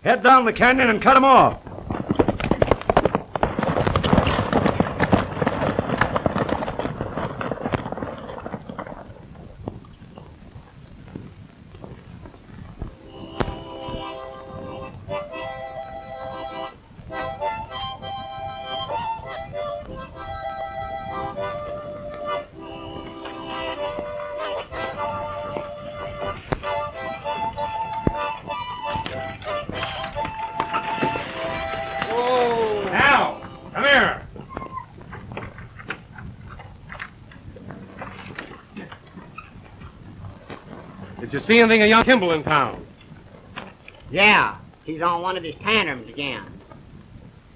Head down the canyon and cut him off. Did you see anything of young Kimball in town? Yeah, he's on one of his tantrums again.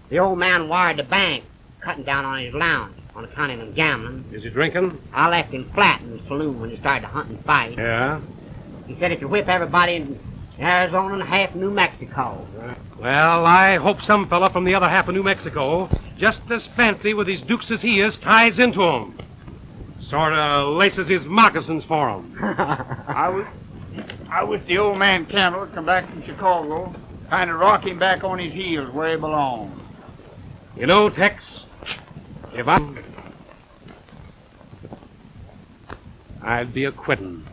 The old man wired the bank, cutting down on his lounge on account of him gambling. Is he drinking? I left him flat in the saloon when he started to hunt and fight. Yeah? He said he could whip everybody in Arizona and half New Mexico. Well, I hope some fella from the other half of New Mexico, just as fancy with his dukes as he is, ties into him. Sort of laces his moccasins for him. I wish the old man Campbell would come back from Chicago, kind of rock him back on his heels where he belongs. You know, Tex, if I'd be a-quittin'.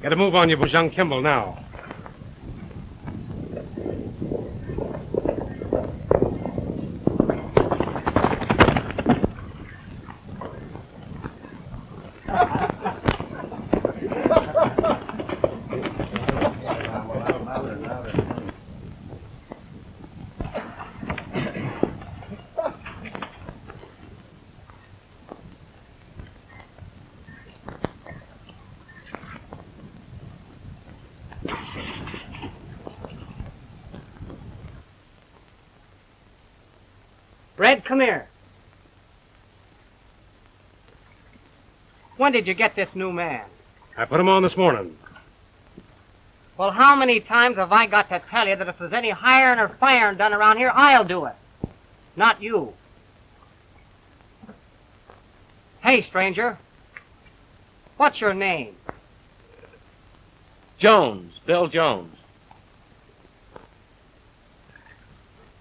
Get a move on you with young Kimball now. Red, come here. When did you get this new man? I put him on this morning. Well, how many times have I got to tell you that if there's any hiring or firing done around here, I'll do it. Not you. Hey, stranger. What's your name? Jones, Bill Jones.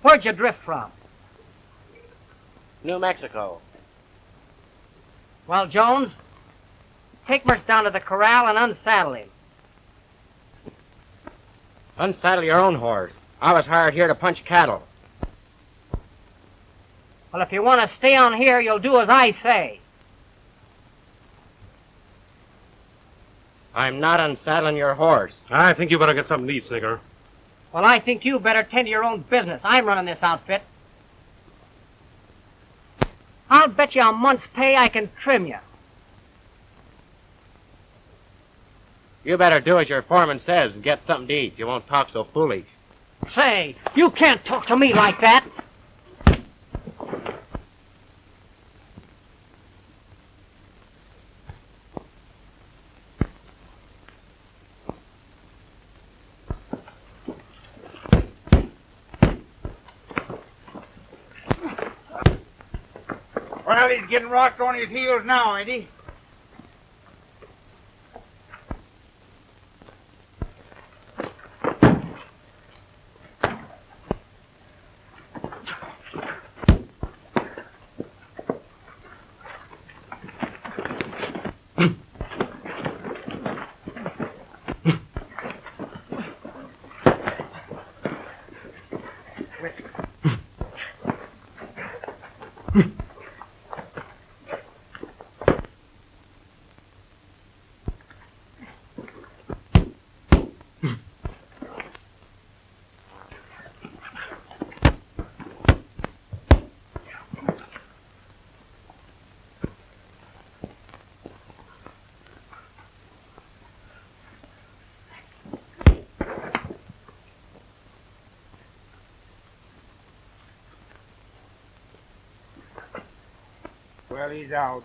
Where'd you drift from? New Mexico. Well, Jones, take Merce down to the corral and unsaddle him. Unsaddle your own horse. I was hired here to punch cattle. Well, if you want to stay on here, you'll do as I say. I'm not unsaddling your horse. I think you better get something to eat, Snicker. Well, I think you better tend to your own business. I'm running this outfit. I'll bet you a month's pay I can trim you. You better do as your foreman says and get something to eat. You won't talk so foolish. Say, you can't talk to me like that. Well, he's getting rocked on his heels now, ain't he? Well, he's out.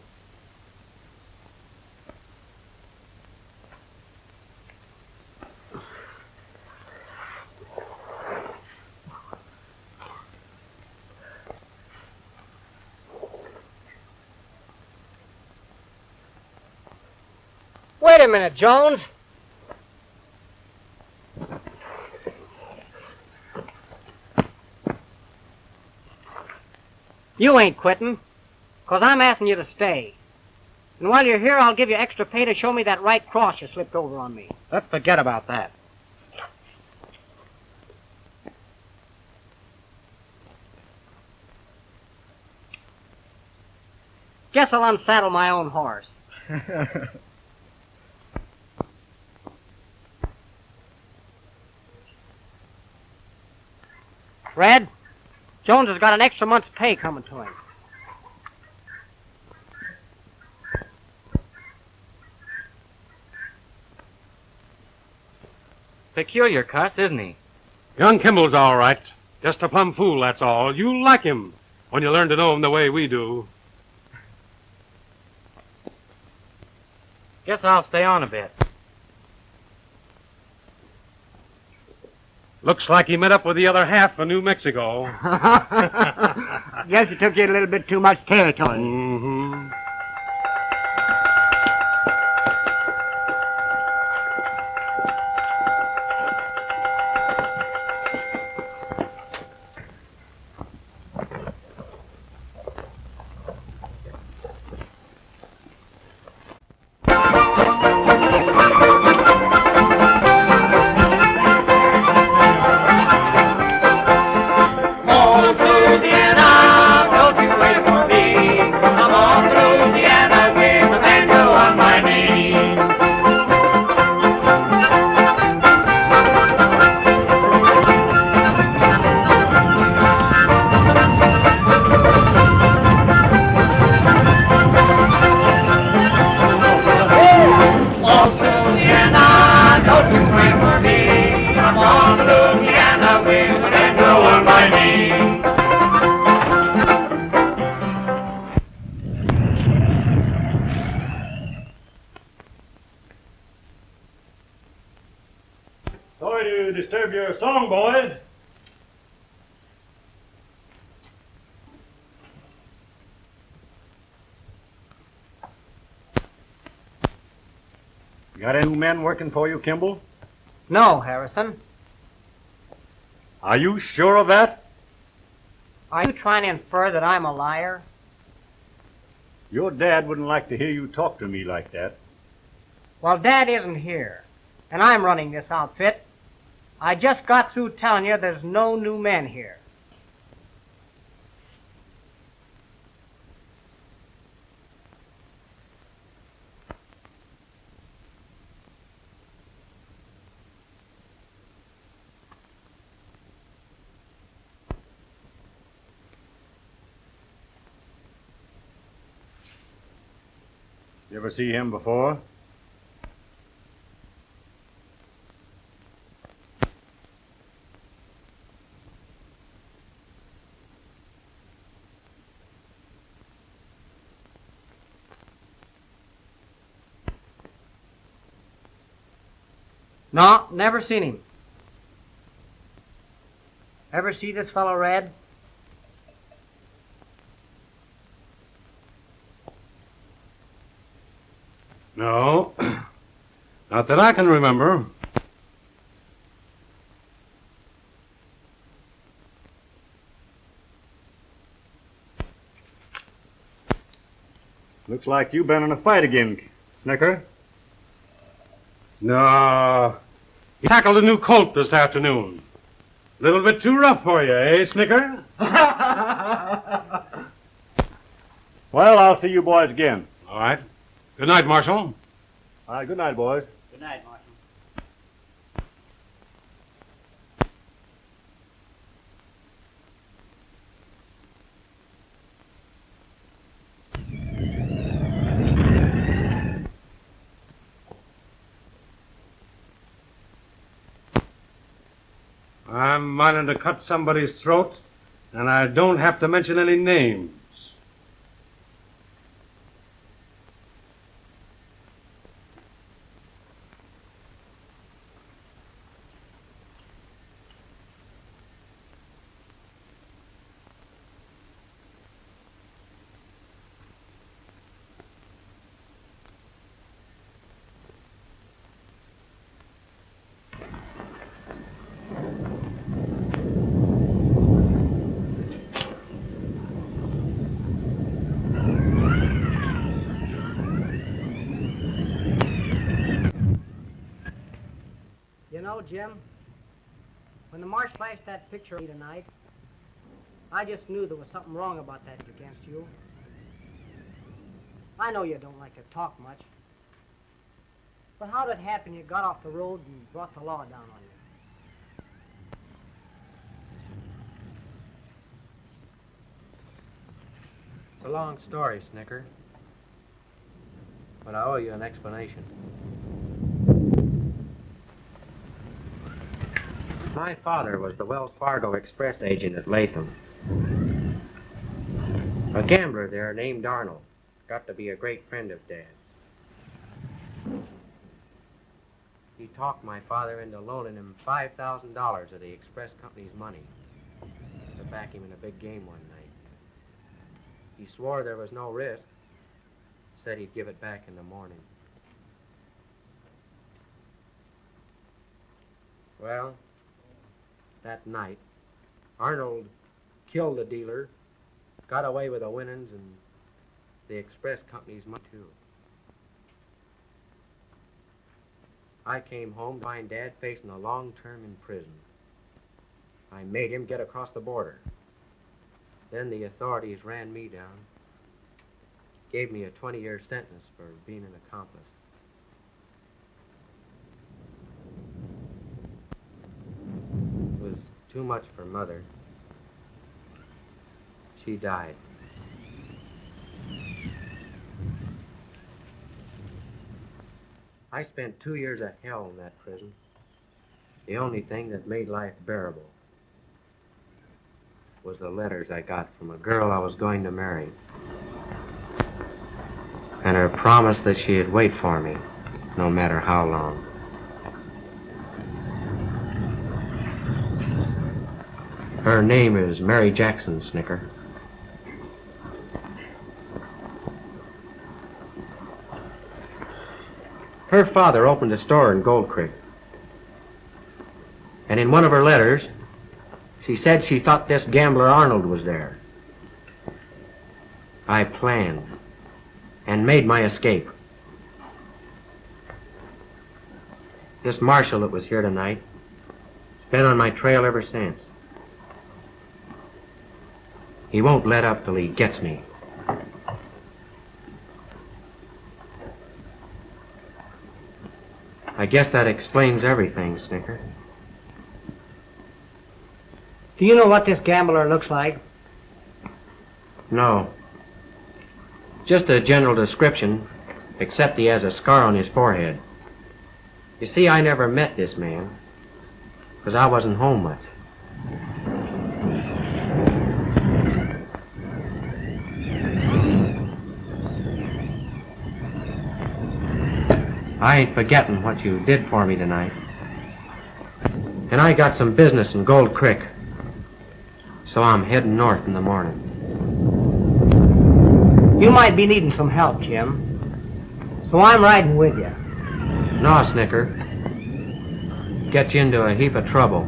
wait a minute, Jones. You ain't quitting, 'cause I'm asking you to stay. And while you're here, I'll give you extra pay to show me that right cross you slipped over on me. Let's forget about that. Guess I'll unsaddle my own horse. Red, Jones has got an extra month's pay coming to him. Peculiar cuss, isn't he? Young Kimball's all right. Just a plumb fool, that's all. You'll like him when you learn to know him the way we do. Guess I'll stay on a bit. Looks like he met up with the other half of New Mexico. Guess it took you a little bit too much territory. Mm-hmm. Sorry to disturb your song, boys. Got any men working for you, Kimball? No, Harrison. Are you sure of that? Are you trying to infer that I'm a liar? Your dad wouldn't like to hear you talk to me like that. Well, Dad isn't here, and I'm running this outfit. I just got through telling you there's no new men here. You ever see him before? No, never seen him. Ever see this fellow, Red? No, not that I can remember. Looks like you've been in a fight again, Snicker. No, he tackled a new colt this afternoon. A little bit too rough for you, eh, Snicker? Well, I'll see you boys again. All right. Good night, Marshal. All right, good night, boys. Good night, Marshal. I'm minded to cut somebody's throat, and I don't have to mention any names. know, Jim, when the marshal flashed that picture of me tonight, I just knew there was something wrong about that against you. I know you don't like to talk much. But how did it happen you got off the road and brought the law down on you? It's a long story, Snicker. But I owe you an explanation. My father was the Wells Fargo Express agent at Latham. A gambler there named Arnold. Got to be a great friend of Dad's. He talked my father into loaning him $5,000 of the Express Company's money to back him in a big game one night. He swore there was no risk. Said he'd give it back in the morning. Well, that night, Arnold killed the dealer, got away with the winnings and the Express Company's money, too. I came home to find Dad facing a long term in prison. I made him get across the border. Then the authorities ran me down, gave me a 20-year sentence for being an accomplice. It was too much for Mother. She died. I spent 2 years of hell in that prison. The only thing that made life bearable was the letters I got from a girl I was going to marry, and her promise that she'd wait for me, no matter how long. Her name is Mary Jackson, Snicker. Her father opened a store in Gold Creek. And in one of her letters, she said she thought this gambler Arnold was there. I planned and made my escape. This marshal that was here tonight has been on my trail ever since. He won't let up till he gets me. I guess that explains everything, Snicker. Do you know what this gambler looks like? No. Just a general description, except he has a scar on his forehead. You see, I never met this man, because I wasn't home much. I ain't forgetting what you did for me tonight. And I got some business in Gold Creek, so I'm heading north in the morning. You might be needing some help, Jim. So I'm riding with you. No, Snicker. Get you into a heap of trouble.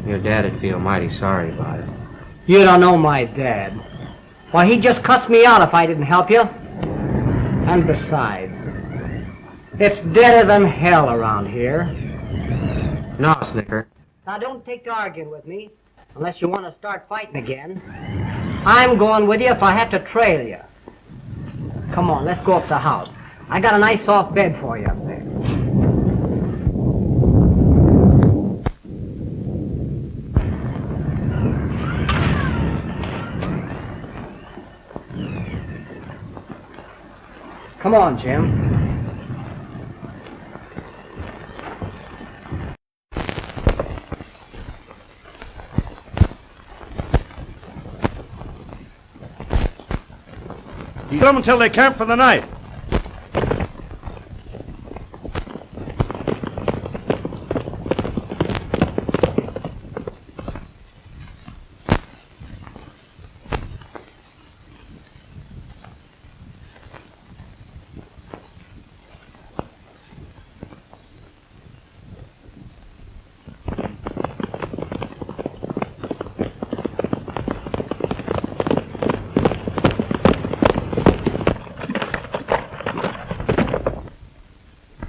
Your dad'd feel mighty sorry about it. You don't know my dad. Why, he'd just cuss me out if I didn't help you. And besides, it's deader than hell around here. No, Snicker. Now, don't take to arguing with me unless you want to start fighting again. I'm going with you if I have to trail you. Come on, let's go up to the house. I got a nice soft bed for you up there. Come on, Jim. You get them until they camp for the night.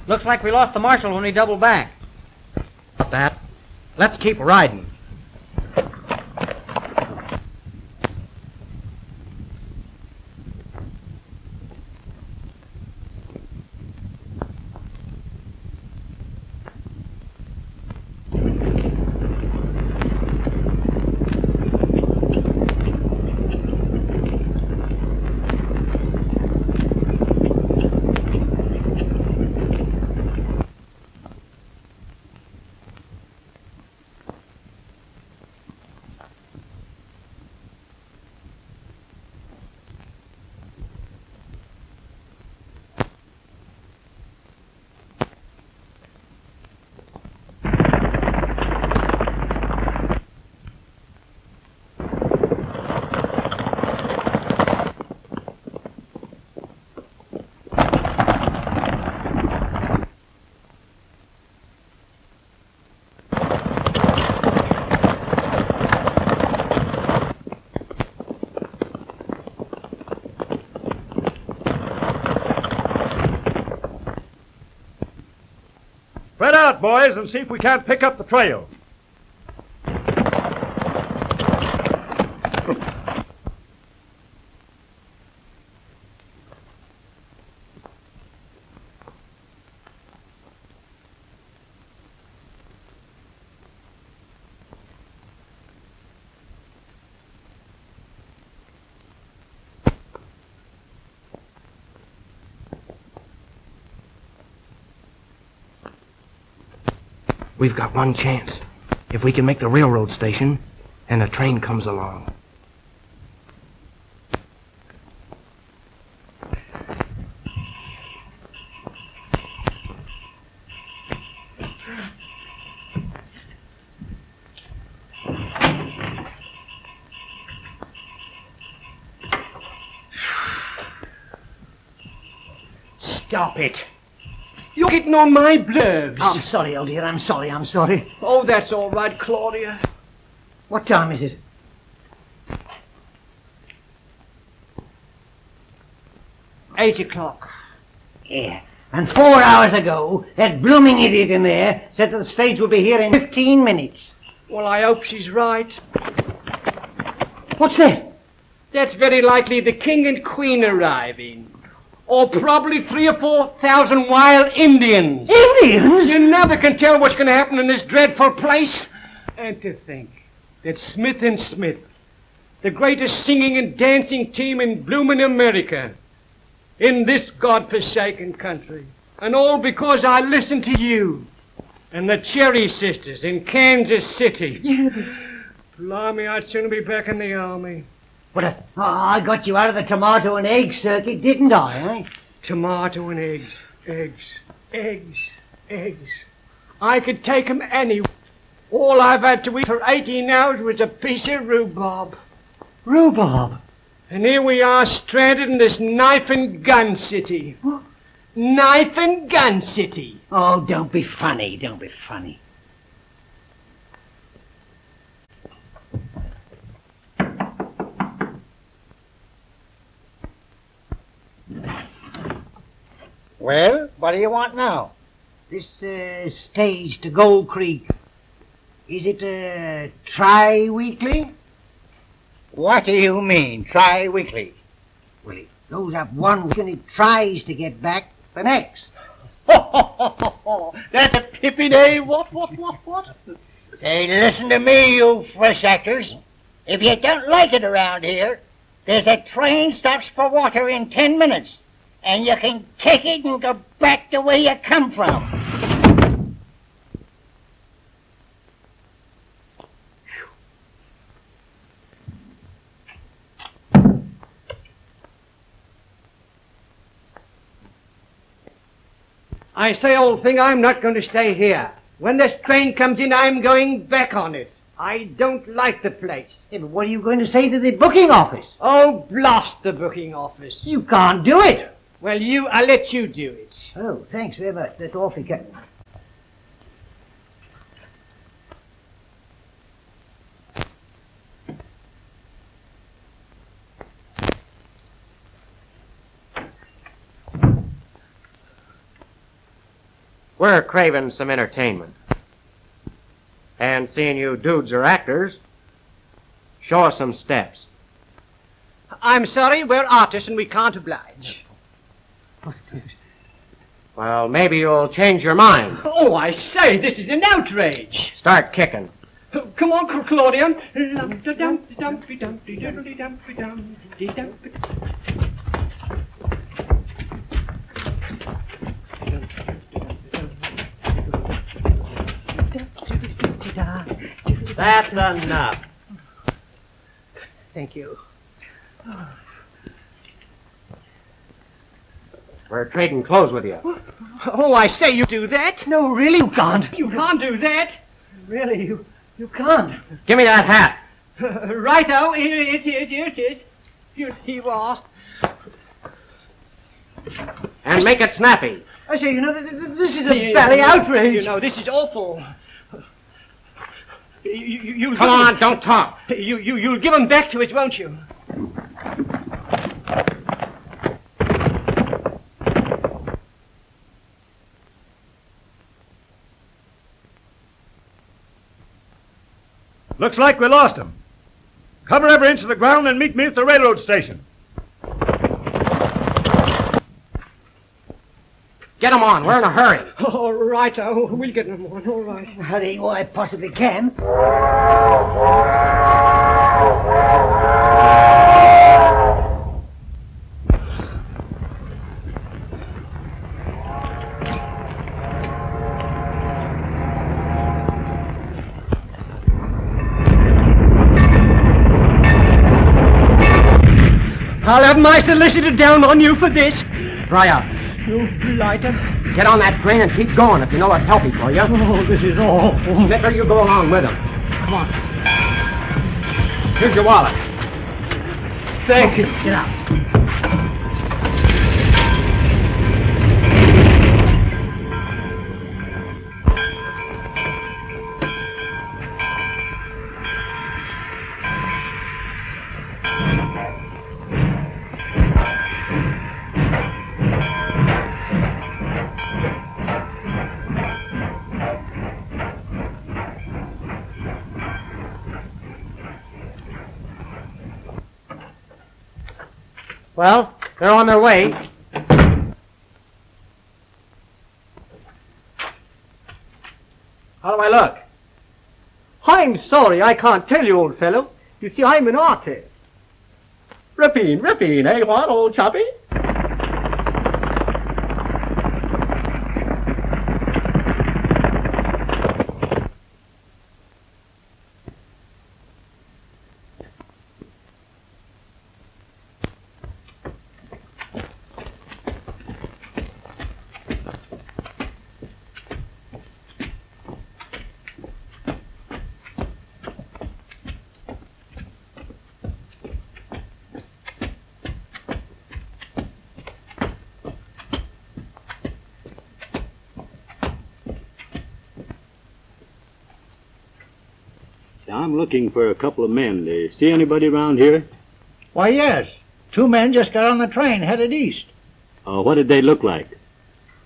Looks like we lost the marshal when he doubled back. Let's keep riding. Spread out, boys, and see if we can't pick up the trail. We've got one chance. If we can make the railroad station and a train comes along. Stop it. You're getting on my nerves. I'm sorry, old dear. I'm sorry. Oh, that's all right, Claudia. What time is it? $8. Yeah. And 4 hours ago, that blooming idiot in there said that the stage will be here in 15 minutes. Well, I hope she's right. What's that? That's very likely the king and queen arriving. Or probably 3,000 or 4,000 wild Indians. Indians? You never can tell what's going to happen in this dreadful place. And to think that Smith and Smith, the greatest singing and dancing team in bloomin' America, in this godforsaken country, and all because I listened to you and the Cherry Sisters in Kansas City. Blimey, I'd sooner be back in the army. But I got you out of the tomato and egg circuit, didn't I, eh? Tomato and eggs. I could take 'em anywhere. All I've had to eat for 18 hours was a piece of rhubarb. Rhubarb? And here we are stranded in this knife and gun city. What? Knife and gun city. Oh, don't be funny. Well, what do you want now? This stage to Gold Creek, is it tri-weekly? What do you mean, tri-weekly? Well, it goes up one week and it tries to get back the next. That's a pippin, eh? What? Hey, listen to me, you fresh actors. If you don't like it around here, there's a train stops for water in 10 minutes. And you can take it and go back the way you come from. I say, old thing, I'm not going to stay here. When this train comes in, I'm going back on it. I don't like the place. Hey, but what are you going to say to the booking office? Oh, blast the booking office. You can't do it. Well, I'll let you do it. Oh, thanks very much. That's awfully kind. We're craving some entertainment. And seeing you dudes are actors, show us some steps. I'm sorry, we're artists and we can't oblige. Well, maybe you'll change your mind. Oh, I say, this is an outrage. Start kicking. Come on, Claudia. That's enough. Thank you. We're trading clothes with you. Oh, I say, you do that? No, really, you can't. You can't do that. Really, you can't. Give me that hat. Righto, here it is. Here you are. And make it snappy. I say, this is a bally outrage. This is awful. Come on, don't talk. You'll give them back to us, won't you? Looks like we lost him. Cover every inch of the ground and meet me at the railroad station. Get him on. We're in a hurry. All right, we'll get them on. All right. Hurry while I possibly can. I'll have my solicitor down on you for this. Dry up. You blighter. Get on that train and keep going if you know what's healthy for you. Oh, this is awful. Better you go along with him. Come on. Here's your wallet. Thank you. Get out. Well, they're on their way. How do I look? I'm sorry, I can't tell you, old fellow. You see, I'm an artist. Ripping, eh, what, old choppy? I'm looking for a couple of men. See anybody around here? Why, yes. 2 men just got on the train headed east. What did they look like?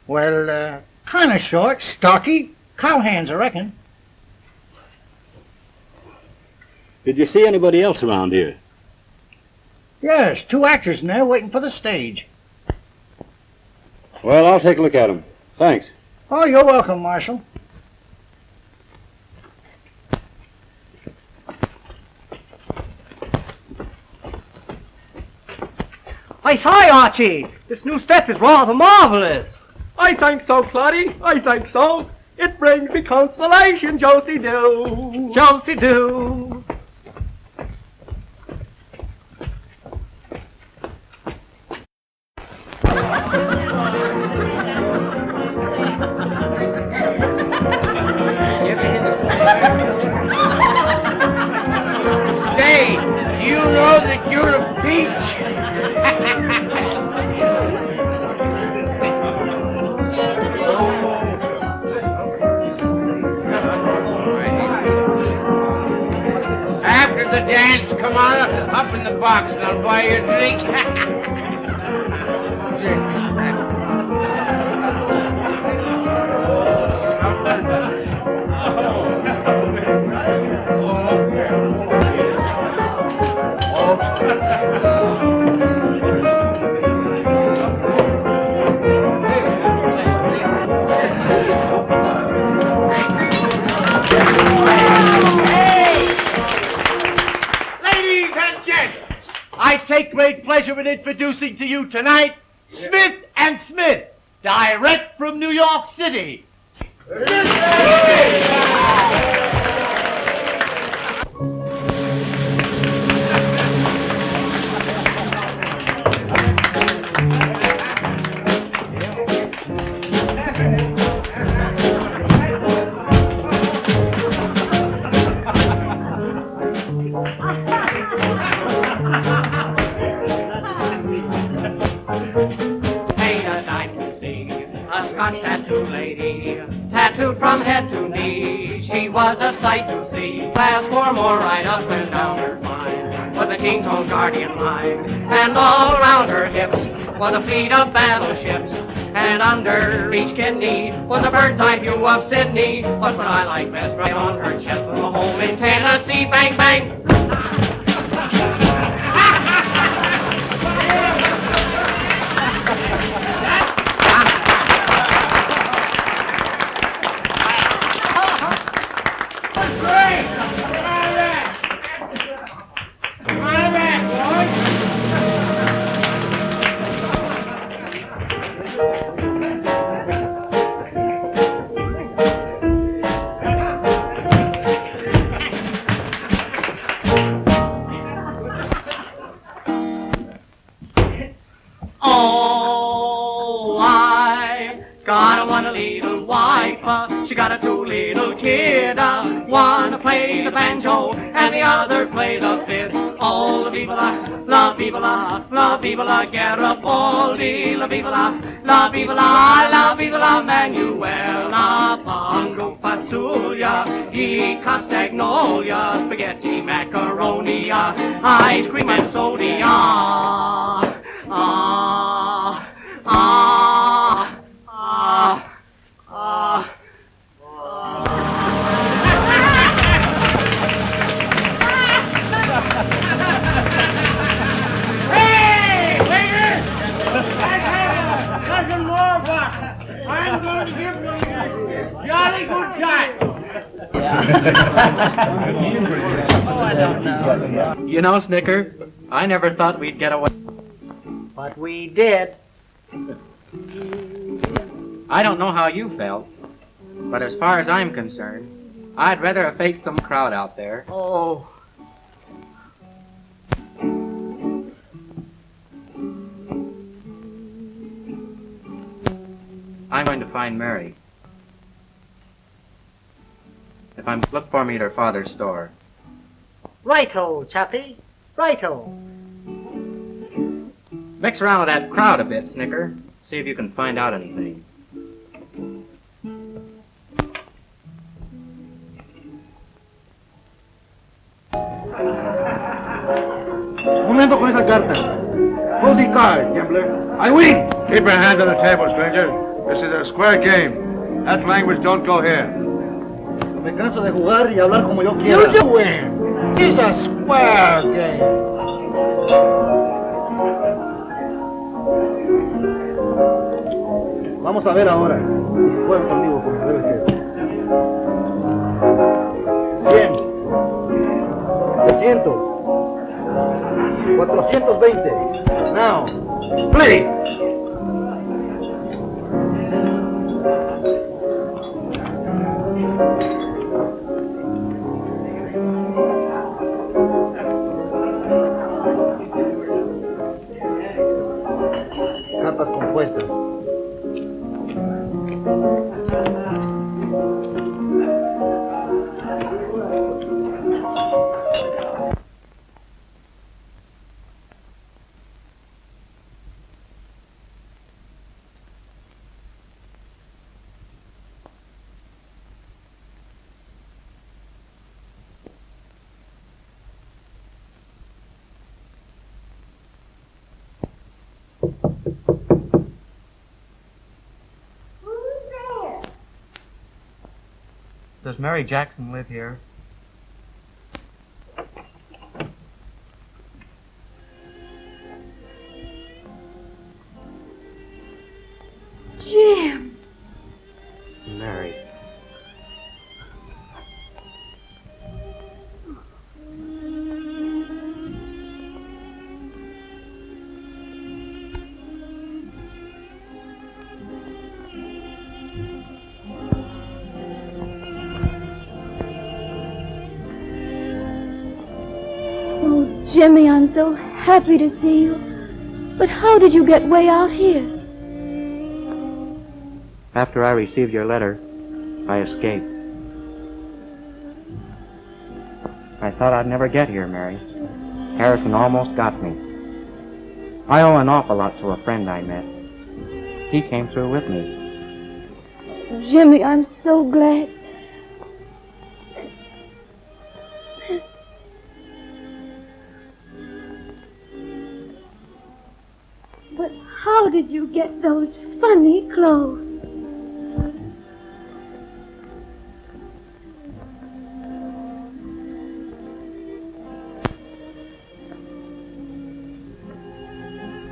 Well, kind of short, stocky, cowhands, I reckon. Did you see anybody else around here? Yes, 2 actors in there waiting for the stage. Well, I'll take a look at them. Thanks. Oh, you're welcome, Marshal. I say, Archie, this new step is rather marvelous. I think so, Claudie. I think so. It brings me consolation, Josie do. Josie do. Say, do you know that you're a peach? After the dance, come on up in the box and I'll buy you a drink. pleasure in introducing to you tonight Smith and Smith, direct from New York City. Scotch tattoo lady, tattooed from head to knee. She was a sight to see. Fast for more right up and down her spine was a king's own guardian line, and all around her hips was a fleet of battleships, and under each kidney was a bird's eye view of Sydney. But what I like best, right on her chest was a home in Tennessee. Bang bang. Oh, I got a one little wife. She got a two little kid. One play the banjo and the other play the fiddle. Oh, la viva la viva la viva la Garibaldi, la viva la viva la Manuela, Pongo Fasulia, E Castagnolia, Spaghetti Macaroni, ice cream and soda. Hey, waiter! Nothing more vodka. I'm going to give them a jolly good time. You know, Snicker, I never thought we'd get away. But we did. I don't know how you felt, but as far as I'm concerned, I'd rather have faced the crowd out there. Oh. I'm going to find Mary. If I'm look for me at her father's store. Righto, Chappie. Righto. Mix around with that crowd a bit, Snicker. See if you can find out anything. Momento con esa carta. Hold the card, gambler. I win. Keep your hand on the table, stranger. This is a square game. That language don't go here. Me canso de jugar y hablar como yo quiera. You win. It's a square game. Vamos a ver ahora. Juega conmigo como debe ser. 100. 200. 420. Now, play. Cartas compuestas. Does Mary Jackson live here? Jim! Mary. Jimmy, I'm so happy to see you. But how did you get way out here? After I received your letter, I escaped. I thought I'd never get here, Mary. Harrison almost got me. I owe an awful lot to a friend I met. He came through with me. Jimmy, I'm so glad. But how did you get those funny clothes?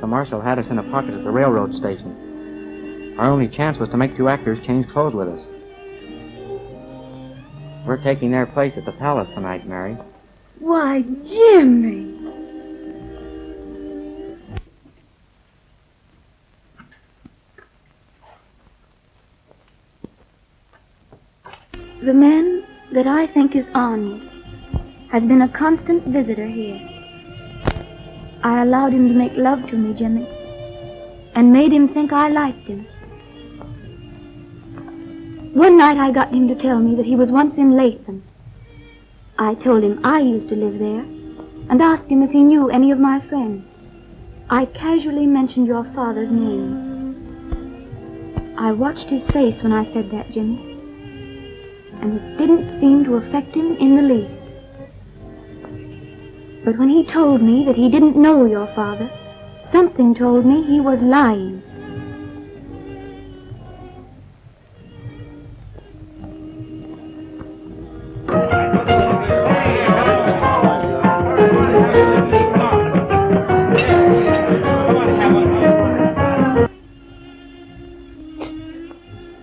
The marshal had us in a pocket at the railroad station. Our only chance was to make 2 actors change clothes with us. We're taking their place at the palace tonight, Mary. Why, Jimmy. The man that I think is Arnold has been a constant visitor here. I allowed him to make love to me, Jimmy, and made him think I liked him. One night I got him to tell me that he was once in Latham. I told him I used to live there and asked him if he knew any of my friends. I casually mentioned your father's name. I watched his face when I said that, Jimmy, and it didn't seem to affect him in the least. But when he told me that he didn't know your father, something told me he was lying.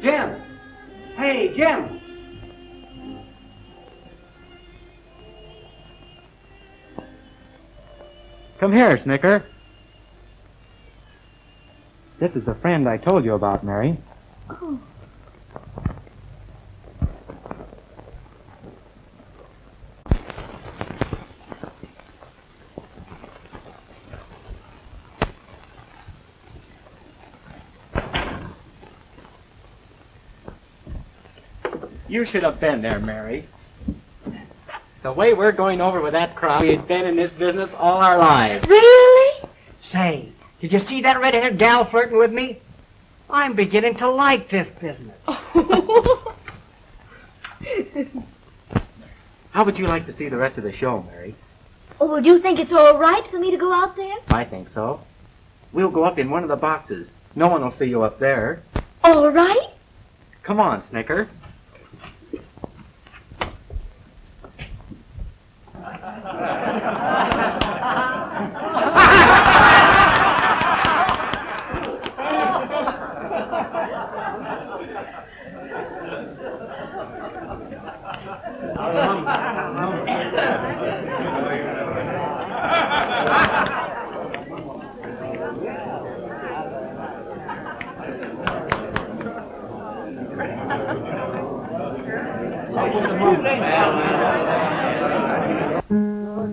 Jim! Hey, Jim! Come here, Snicker. This is the friend I told you about, Mary. Oh. You should have been there, Mary. The way we're going over with that crowd, we had been in this business all our lives. Really? Say, did you see that red-haired gal flirting with me? I'm beginning to like this business. How would you like to see the rest of the show, Mary? Oh, well, do you think it's all right for me to go out there? I think so. We'll go up in one of the boxes. No one will see you up there. All right? Come on, Snicker.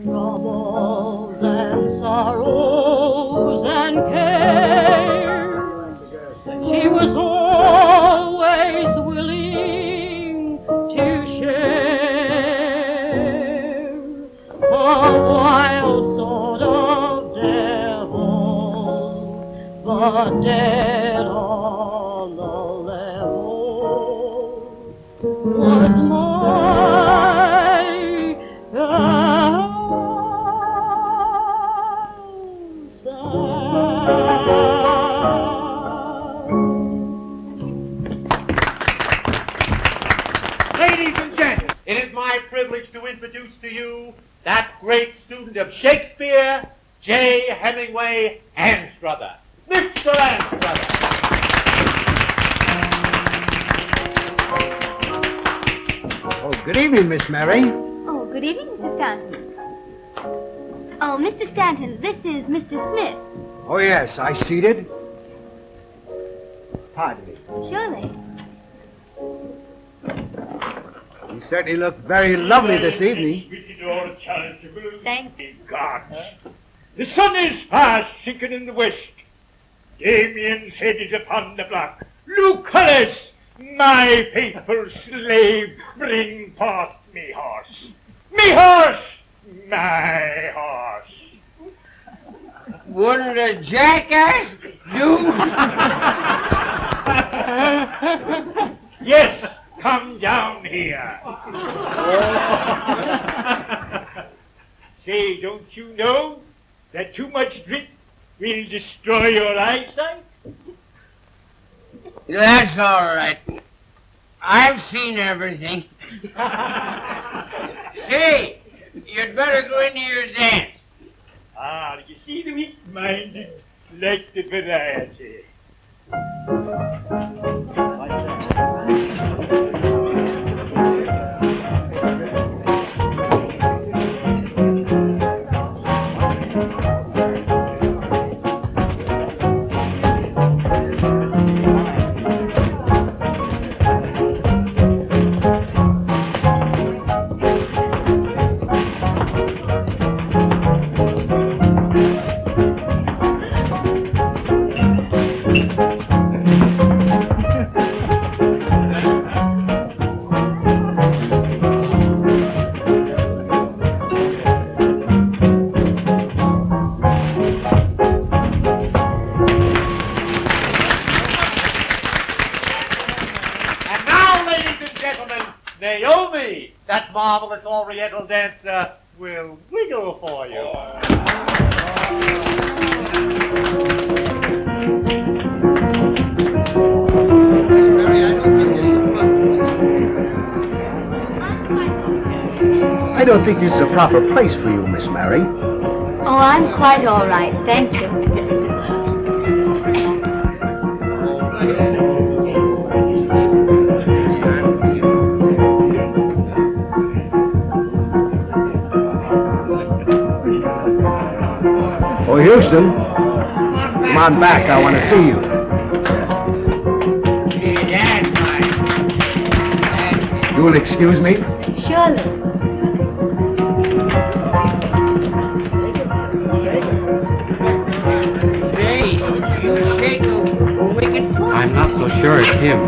Troubles and sorrows and cares, she was always willing to share. A wild sort of devil, but dead on the level, was my Ladies and gentlemen, it is my privilege to introduce to you that great student of Shakespeare, J. Hemingway Anstruther. Mr. Anstruther. Oh, good evening, Miss Mary. Oh, good evening, Mr. Stanton. Oh, Mr. Stanton, this is Mr. Smith. Oh, yes, I seated. Pardon me. Surely. You certainly look very lovely this evening. We can do all the challenge to Thank you. God. The sun is fast sinking in the west. Damien's head is upon the block. Lucullus, my faithful slave, bring forth me horse. Me horse! My horse! Wouldn't a jackass do? Yes, come down here. Say, don't you know that too much drink will destroy your eyesight? That's all right. I've seen everything. Say, you'd better go into your dance. Ah, you see the weak-minded like the variety. Naomi, that marvelous Oriental dancer, will wiggle for you. I don't think this is a proper place for you, Miss Mary. Oh, I'm quite all right, thank you. Oh, Houston, come on back. I want to see you. You'll excuse me? Surely. I'm not so sure it's him.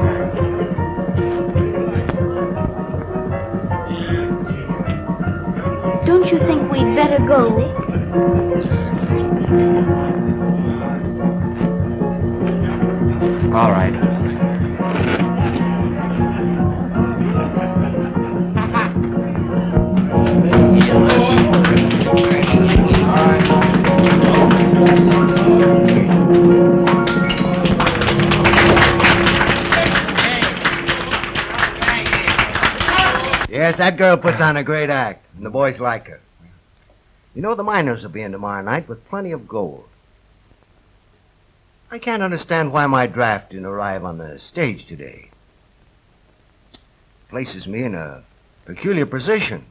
Don't you think we'd better go? All right. Yes, that girl puts on a great act, and the boys like her. You know, the miners will be in tomorrow night with plenty of gold. I can't understand why my draft didn't arrive on the stage today. Places me in a peculiar position.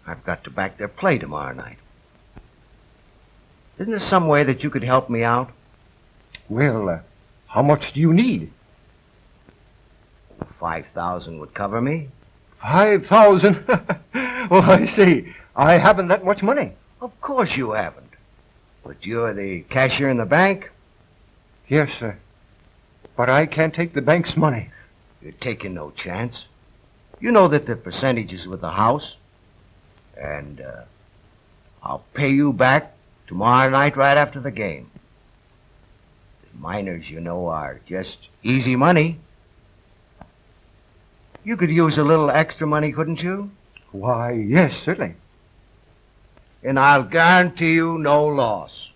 I've got to back their play tomorrow night. Isn't there some way that you could help me out? Well, how much do you need? 5,000 would cover me. 5,000? Oh, I see. I haven't that much money. Of course you haven't. But you're the cashier in the bank? Yes, sir. But I can't take the bank's money. You're taking no chance. You know that the percentage is with the house. And I'll pay you back tomorrow night right after the game. The miners, you know, are just easy money. You could use a little extra money, couldn't you? Why, yes, certainly. And I'll guarantee you no loss.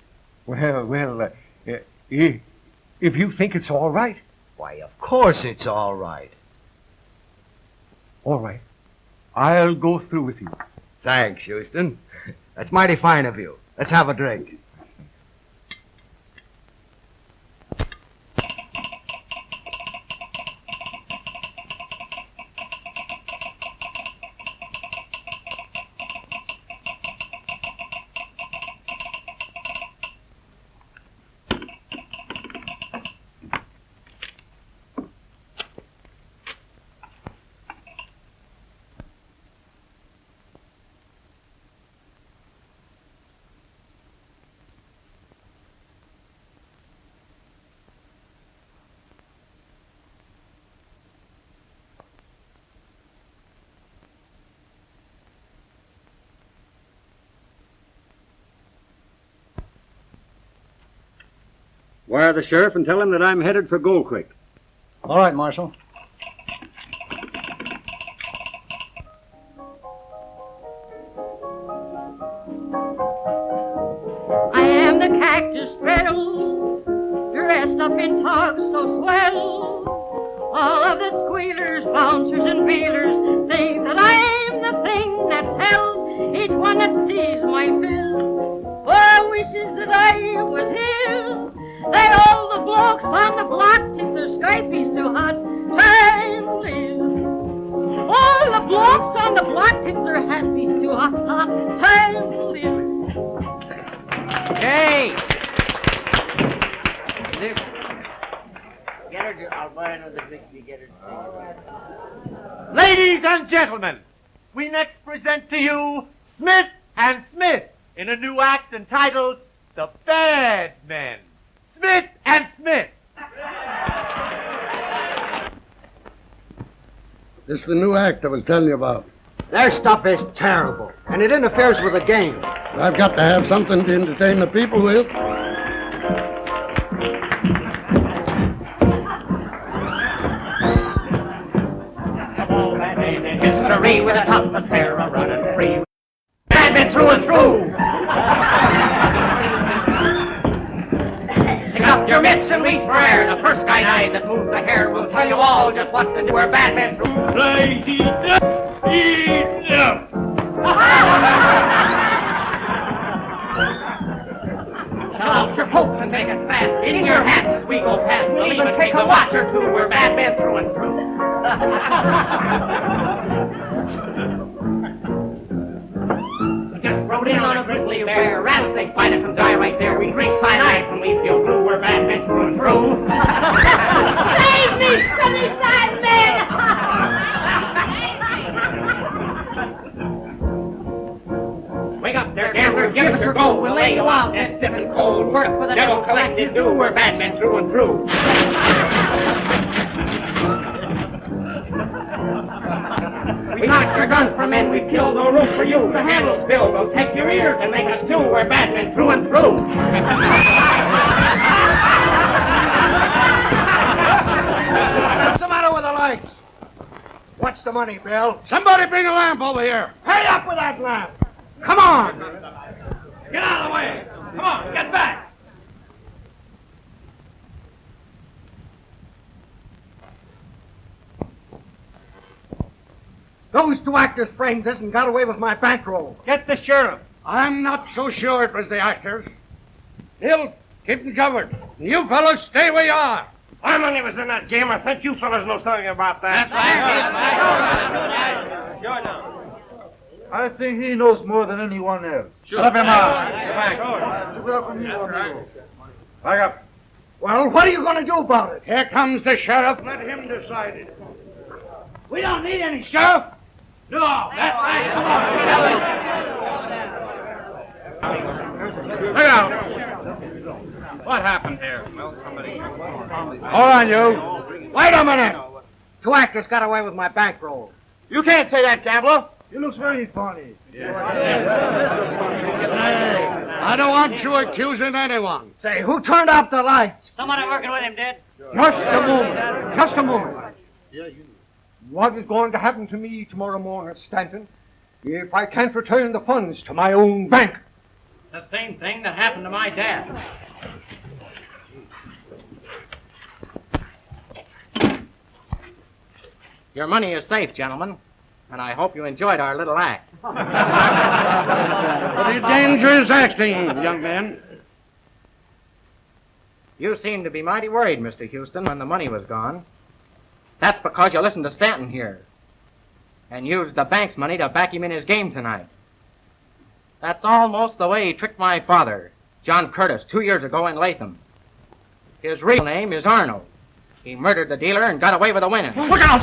Well, if you think it's all right. Why, of course it's all right. All right. I'll go through with you. Thanks, Houston. That's mighty fine of you. Let's have a drink. Wire the sheriff and tell him that I'm headed for Gold Creek. All right, Marshal. I am the cactus belle, dressed up in togs so swell. All of the squealers, bouncers, and reelers think that I'm the thing that tells each one that sees my bill. Oh, wishes that I was his. They all the blokes on the block tip their skypies too hot. Time lives. All the blokes on the block tip their hatpies too hot. Time lives. Hey! Get her, I'll buy another drink if you get her. Ladies and gentlemen, we next present to you Smith and Smith in a new act entitled The Bad Men. Smith and Smith. This is the new act I was telling you about. Their stuff is terrible, and it interferes with the game. I've got to have something to entertain the people with. History with a top of hair, a running free. Bad men through and through. Pick up your mitts and reach for air. The first guy that moves the hair will tell you all just what to do. We're bad men through. Shut out your pokes and make it fast. In your hats as we go past. We'll even take a watch or two. We're bad men through and through. Just rode in on a grizzly bear. Rattlesnake bite us and die right there. We drink cyanide when we feel blue. We're bad men through and through. Save me, sunnyside men! Wake up there, gambler, give us your gold. We'll lay you out and stiff and cold. Work for the devil, collect his due. We're bad men through and through. We knocked your guns for men, we killed no room for you. The handle's filled, we'll take your ears and make us too. We're bad men through and through. What's the matter with the lights? What's the money, Bill? Somebody bring a lamp over here. Hurry up with that lamp. Come on. Get out of the way. Come on, get back. Those two actors' friends hasn't got away with my bankroll. Get the sheriff. I'm not so sure it was the actors. Bill, keep them covered. And you fellows stay where you are. My money was in that game. I think you fellas know something about that. I think he knows more than anyone else. Shut up, Back up. Well, what are you going to do about it? Here comes the sheriff. Let him decide it. We don't need any sheriff. No, that's right. Come on. Look out. What happened here? Well, somebody... Hold on, you. Wait a minute. Two actors got away with my bankroll. You can't say that, gambler. He looks very funny. Hey, I don't want you accusing anyone. Say, who turned off the lights? Somebody working with him did. Just a moment. Just a moment. What is going to happen to me tomorrow morning, Stanton, if I can't return the funds to my own bank? The same thing that happened to my dad. Your money is safe, gentlemen, and I hope you enjoyed our little act. Pretty dangerous acting, young man. You seemed to be mighty worried, Mr. Houston, when the money was gone. That's because you listened to Stanton here and used the bank's money to back him in his game tonight. That's almost the way he tricked my father, John Curtis, 2 years ago in Latham. His real name is Arnold. He murdered the dealer and got away with the winnings. Look out!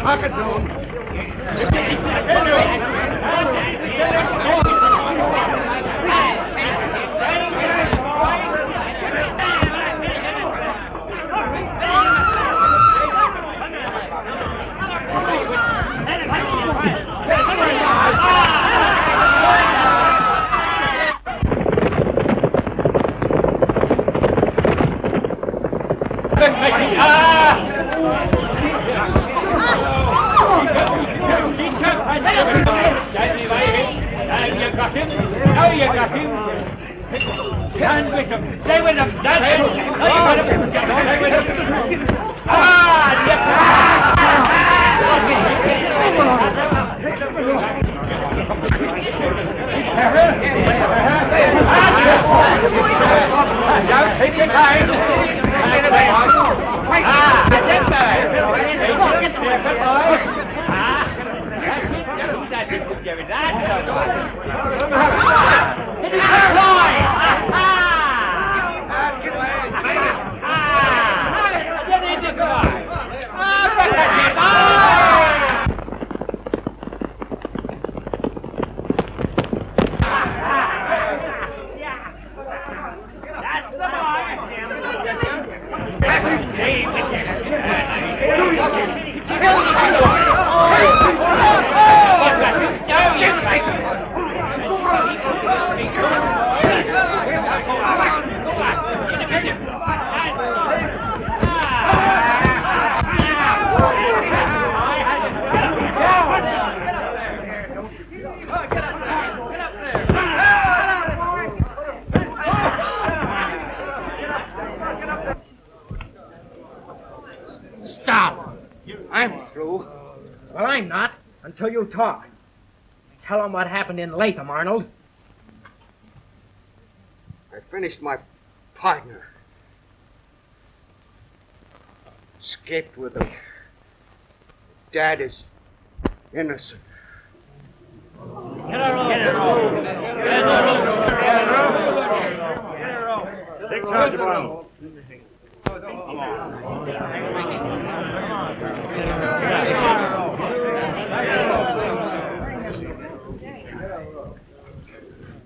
Talk it to him. You got him. Now you got him. Stand with him. Stay with him. That's it. Stay with him. Take your time. Stop! I'm through. Well, I'm not, until you talk. Tell them what happened in Latham, Arnold. I finished my partner. Escaped with him. Dad is innocent. Get a rope. Get a rope. Get a rope. Get a rope. Get a rope. Take charge of Arnold.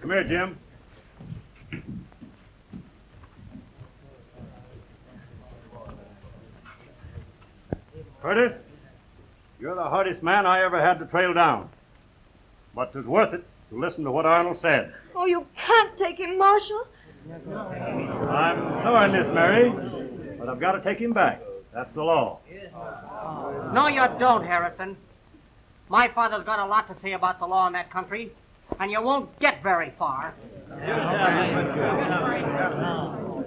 Come here, Jim. Curtis, you're the hardest man I ever had to trail down. But 'twas worth it to listen to what Arnold said. Oh, you can't take him, Marshal. I'm sorry, Miss Mary, but I've got to take him back. That's the law. No, you don't, Harrison. My father's got a lot to say about the law in that country, and you won't get very far.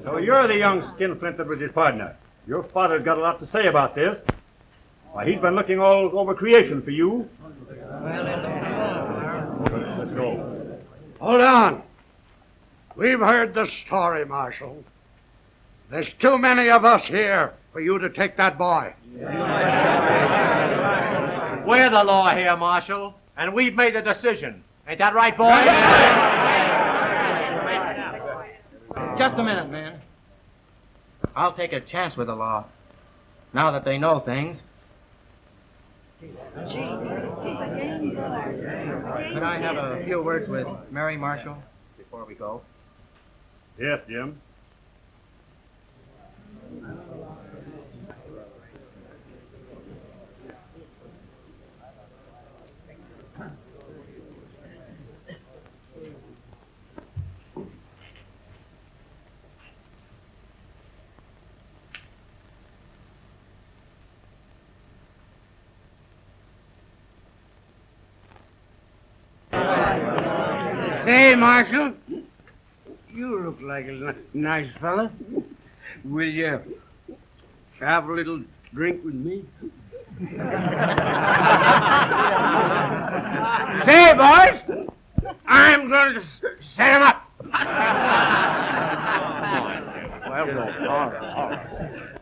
So you're the young skinflint that was his partner. Your father's got a lot to say about this. Why, he's been looking all over creation for you. Let's go. Hold on. We've heard the story, Marshal. There's too many of us here for you to take that boy. We're the law here, Marshal, and we've made the decision. Ain't that right, boy? Just a minute, man. I'll take a chance with the law. Now that they know things. Could I have a few words with Mary, Marshal, before we go? Yes, Jim. Say, Marshal, you look like a nice fella. Will you have a little drink with me? Say, boys, I'm going to set him up. Well, all right.